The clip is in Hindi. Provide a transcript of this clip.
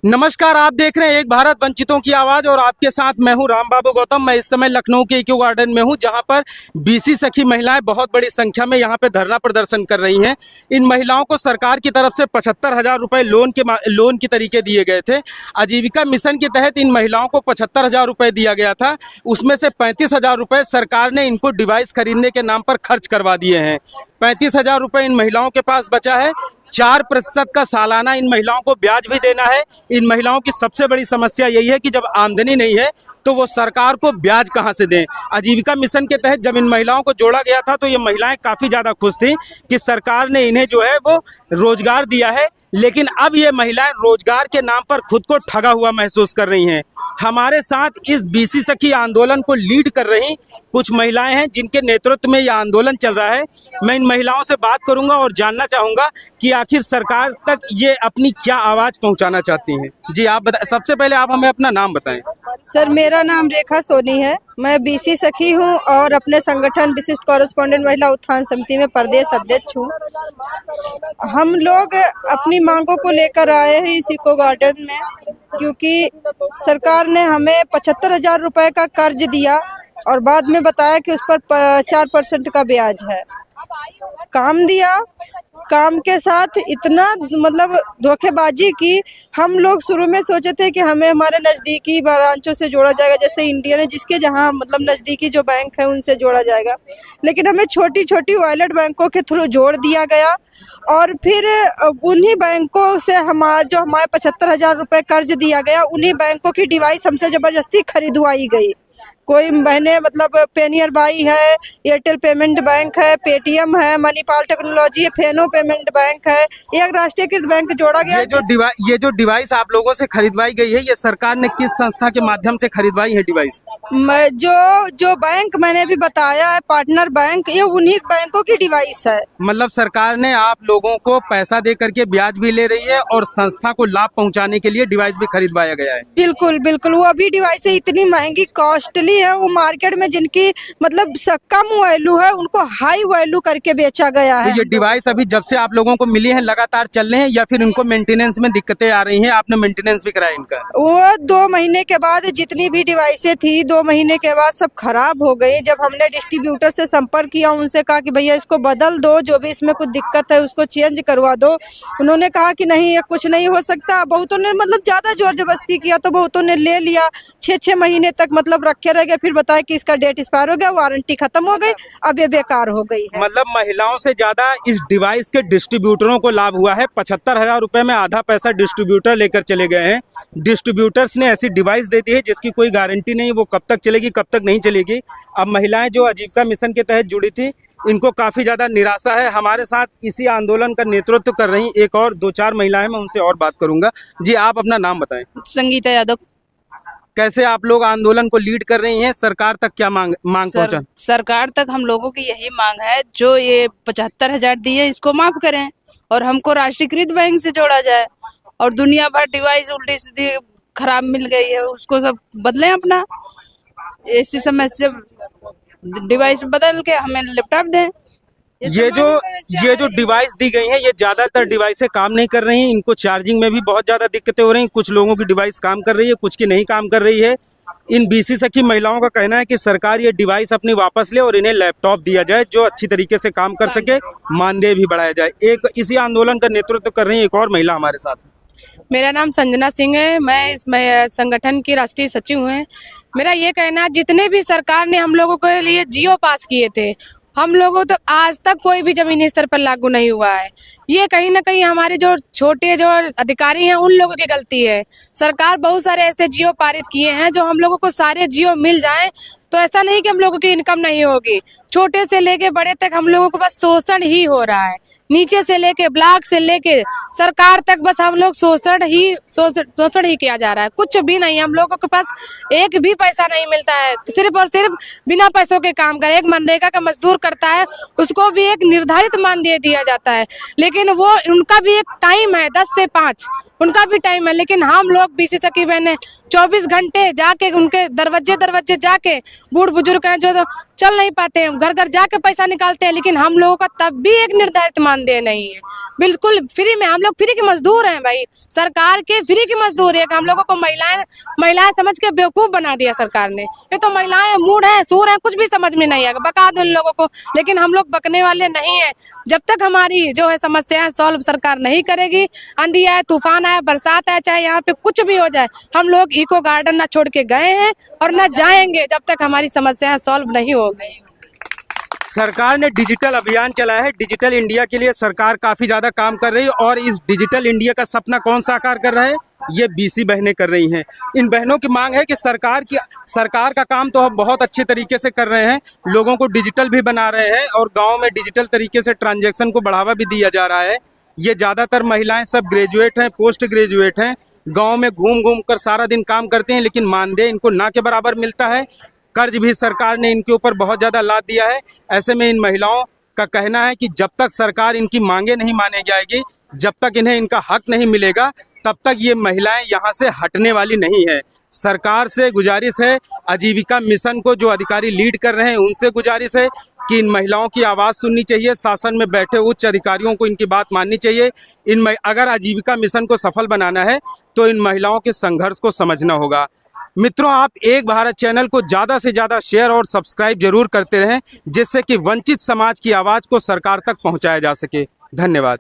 नमस्कार, आप देख रहे हैं एक भारत वंचितों की आवाज और आपके साथ मैं हूं रामबाबू गौतम। मैं इस समय लखनऊ के इको गार्डन में हूं, जहां पर बीसी सखी महिलाएं बहुत बड़ी संख्या में यहां पे धरना प्रदर्शन कर रही हैं। इन महिलाओं को सरकार की तरफ से 75,000 रुपए लोन के तरीके दिए गए थे। आजीविका मिशन के तहत इन महिलाओं को 75,000 रुपए दिया गया था। उसमें से 35,000 रुपए सरकार ने इनको डिवाइस खरीदने के नाम पर खर्च करवा दिए हैं। 35,000 रुपए इन महिलाओं के पास बचा है। 4% का सालाना इन महिलाओं को ब्याज भी देना है। इन महिलाओं की सबसे बड़ी समस्या यही है कि जब आमदनी नहीं है तो वो सरकार को ब्याज कहां से दें। आजीविका मिशन के तहत जब इन महिलाओं को जोड़ा गया था तो ये महिलाएं काफ़ी ज़्यादा खुश थीं कि सरकार ने इन्हें जो है वो रोजगार दिया है, लेकिन अब ये महिलाएं रोजगार के नाम पर खुद को ठगा हुआ महसूस कर रही हैं। हमारे साथ इस बीसी सखी आंदोलन को लीड कर रही कुछ महिलाएं हैं जिनके नेतृत्व में यह आंदोलन चल रहा है। मैं इन महिलाओं से बात करूंगा और जानना चाहूंगा कि आखिर सरकार तक ये अपनी क्या आवाज पहुंचाना चाहती हैं। जी आप बताएं, सबसे पहले आप हमें अपना नाम बताएं। सर, मेरा नाम रेखा सोनी है। मैं बीसी सखी हूं और अपने संगठन विशिष्ट कॉरेस्पॉन्डेंट महिला उत्थान समिति में प्रदेश अध्यक्ष हूं। हम लोग अपनी मांगों को लेकर आए हैं इस इको गार्डन में, क्योंकि सरकार ने हमें 75,000 रुपए का कर्ज दिया और बाद में बताया कि उस पर 4% का ब्याज है। काम दिया, काम के साथ इतना मतलब धोखेबाजी की। हम लोग शुरू में सोचे थे कि हमें हमारे नज़दीकी ब्रांचों से जोड़ा जाएगा, जैसे इंडियन है जिसके जहां मतलब नज़दीकी जो बैंक है उनसे जोड़ा जाएगा, लेकिन हमें छोटी छोटी वॉलेट बैंकों के थ्रू जोड़ दिया गया। और फिर उन्हीं बैंकों से हमारे 75,000 रुपए कर्ज दिया गया, उन्हीं बैंकों की डिवाइस हमसे ज़बरदस्ती खरीदवाई गई। कोई बहने मतलब पेनियर बाई है, एयरटेल पेमेंट बैंक है, पेटीएम है, मणिपाल टेक्नोलॉजी है, फेनो पेमेंट बैंक है, एक राष्ट्रीयकृत बैंक जोड़ा गया। ये जो डिवाइस आप लोगों से खरीदवाई गई है, ये सरकार ने किस संस्था के माध्यम से खरीदवाई है डिवाइस? जो बैंक मैंने अभी बताया है, पार्टनर बैंक, ये उन्हीं बैंकों की डिवाइस है। मतलब सरकार ने आप लोगों को पैसा दे करके ब्याज भी ले रही है और संस्था को लाभ पहुंचाने के लिए डिवाइस भी खरीदवाया गया है। बिल्कुल बिल्कुल, वो अभी डिवाइस इतनी महंगी कॉस्टली है, वो मार्केट में जिनकी मतलब कम वैल्यू है उनको हाई वैल्यू करके बेचा गया है। तो ये डिवाइस अभी जब से आप लोगों को मिली है लगातार चल रहे हैं या फिर इनको मेंटेनेंस में दिक्कतें आ रही हैं? आपने मेंटेनेंस भी कराया इनका? वो 2 महीने के बाद जितनी भी डिवाइसें थी 2 महीने के बाद सब खराब हो गई। जब हमने डिस्ट्रीब्यूटर से संपर्क किया, उनसे कहा कि भैया इसको बदल दो, जो भी इसमें कुछ दिक्कत है उसको चेंज करवा दो। उन्होंने कहा कि नहीं, ये कुछ नहीं हो सकता। बहुतों ने मतलब ज्यादा जोर जबरदस्ती किया तो बहुतों ने ले लिया। 6 महीने तक मतलब रखे रह गए, फिर बताया कि इसका डेट एक्सपायर हो गया, वारंटी खत्म हो गई, अब ये बेकार हो गई है। मतलब महिलाओं से ज्यादा इस डिवाइस के डिस्ट्रीब्यूटरों को लाभ हुआ है। 75,000 रुपए में आधा पैसा डिस्ट्रीब्यूटर लेकर चले गए हैं। डिस्ट्रीब्यूटर्स ने ऐसी डिवाइस दे दी है जिसकी कोई गारंटी नहीं, वो कब तक चलेगी कब तक नहीं चलेगी। अब महिलाएं जो आजीविका मिशन के तहत जुड़ी थी, इनको काफी ज्यादा निराशा है। हमारे साथ इसी आंदोलन का नेतृत्व कर रही एक और 2-4 महिलाएं, मैं उनसे और बात करूंगा। जी आप अपना नाम बताएं। संगीता यादव। कैसे आप लोग आंदोलन को लीड कर रही हैं? सरकार तक क्या मांग पहुंचा? सरकार तक हम लोगों की यही मांग है, जो ये 75,000 दिए इसको माफ करें और हमको राष्ट्रीयकृत बैंक से जोड़ा जाए। और दुनिया भर डिवाइस उल्टी सीधी खराब मिल गई है, उसको सब बदलें अपना। ऐसी समस्या डिवाइस बदल के हमें लैपटॉप दें। ये जो डिवाइस दी गई है, ये ज्यादातर डिवाइसें काम नहीं कर रही। इनको चार्जिंग में भी बहुत ज्यादा दिक्कतें हो रही। कुछ लोगों की डिवाइस काम कर रही है, कुछ की नहीं काम कर रही है। इन बीसी सखी महिलाओं का कहना है कि सरकार ये डिवाइस अपनी वापस ले और इन्हें लैपटॉप दिया जाए जो अच्छी तरीके से काम कर सके, मानदेय भी बढ़ाया जाए। एक इसी आंदोलन का नेतृत्व कर रही है एक और महिला हमारे साथ है। मेरा नाम संजना सिंह है, मैं इस संगठन की राष्ट्रीय सचिव हूँ। मेरा ये कहना है, जितने भी सरकार ने हम लोगों के लिए जियो पास किए थे, हम लोगों तो आज तक कोई भी जमीनी स्तर पर लागू नहीं हुआ है। ये कहीं ना कहीं हमारे जो छोटे जो अधिकारी हैं उन लोगों की गलती है। सरकार बहुत सारे ऐसे जियो पारित किए हैं जो हम लोगों को सारे जियो मिल जाएं तो ऐसा नहीं कि हम लोगों की इनकम नहीं होगी। छोटे से लेके बड़े तक हम लोगों को बस शोषण ही हो रहा है। नीचे से लेके ब्लॉक से लेके सरकार तक बस हम लोग शोषण ही किया जा रहा है। कुछ भी नहीं, हम लोगों के पास एक भी पैसा नहीं मिलता है। सिर्फ और सिर्फ बिना पैसों के काम करे। एक मनरेगा का मजदूर करता है, उसको भी एक निर्धारित मानदेय दिया जाता है, लेकिन वो उनका भी एक टाइम है 10 से 5। उनका भी टाइम है, लेकिन हम लोग बीसी सखी बहनें 24 घंटे जाके उनके दरवाजे जाके, बूढ़ बुजुर्ग हैं जो तो चल नहीं पाते हैं, घर घर जाके पैसा निकालते हैं, लेकिन हम लोगों का तब भी एक निर्धारित मानदेय नहीं है। बिल्कुल फ्री में, हम लोग फ्री के मजदूर हैं भाई, सरकार के फ्री की मजदूर है। हम लोगों को महिलाएं समझ के बेवकूफ बना दिया सरकार ने। ये तो महिलाएं मूड है, सूर है, कुछ भी समझ में नहीं आएगा, बका दो इन लोगों को। लेकिन हम लोग बकने वाले नहीं है। जब तक हमारी जो है समस्याएं सॉल्व सरकार नहीं करेगी, आंधी आए, तूफान आए, बरसात आए, चाहे यहाँ पे कुछ भी हो जाए, हम लोग इको गार्डन ना छोड़ के गए हैं और ना जाएंगे जब तक हमारी समस्याएं सॉल्व नहीं होगी। सरकार ने डिजिटल अभियान चलाया है, डिजिटल इंडिया के लिए सरकार काफी ज्यादा काम कर रही है, और इस डिजिटल इंडिया का सपना कौन साकार कर रहा है? ये बीसी बहनें कर रही हैं। इन बहनों की मांग है कि सरकार का काम तो हम बहुत अच्छे तरीके से कर रहे हैं, लोगों को डिजिटल भी बना रहे हैं और गांव में डिजिटल तरीके से ट्रांजैक्शन को बढ़ावा भी दिया जा रहा है। ये ज़्यादातर महिलाएं सब ग्रेजुएट हैं, पोस्ट ग्रेजुएट हैं, गांव में घूम घूम कर सारा दिन काम करते हैं, लेकिन मानदेय इनको ना के बराबर मिलता है। कर्ज भी सरकार ने इनके ऊपर बहुत ज़्यादा लाद दिया है। ऐसे में इन महिलाओं का कहना है कि जब तक सरकार इनकी मांगे नहीं माने जाएगी, जब तक इन्हें इनका हक नहीं मिलेगा, तब तक ये महिलाएं यहाँ से हटने वाली नहीं है। सरकार से गुजारिश है, आजीविका मिशन को जो अधिकारी लीड कर रहे हैं उनसे गुजारिश है कि इन महिलाओं की आवाज़ सुननी चाहिए, शासन में बैठे उच्च अधिकारियों को इनकी बात माननी चाहिए। अगर आजीविका मिशन को सफल बनाना है तो इन महिलाओं के संघर्ष को समझना होगा। मित्रों, आप एक भारत चैनल को ज़्यादा से ज़्यादा शेयर और सब्सक्राइब जरूर करते रहें, जिससे कि वंचित समाज की आवाज़ को सरकार तक पहुँचाया जा सके। धन्यवाद।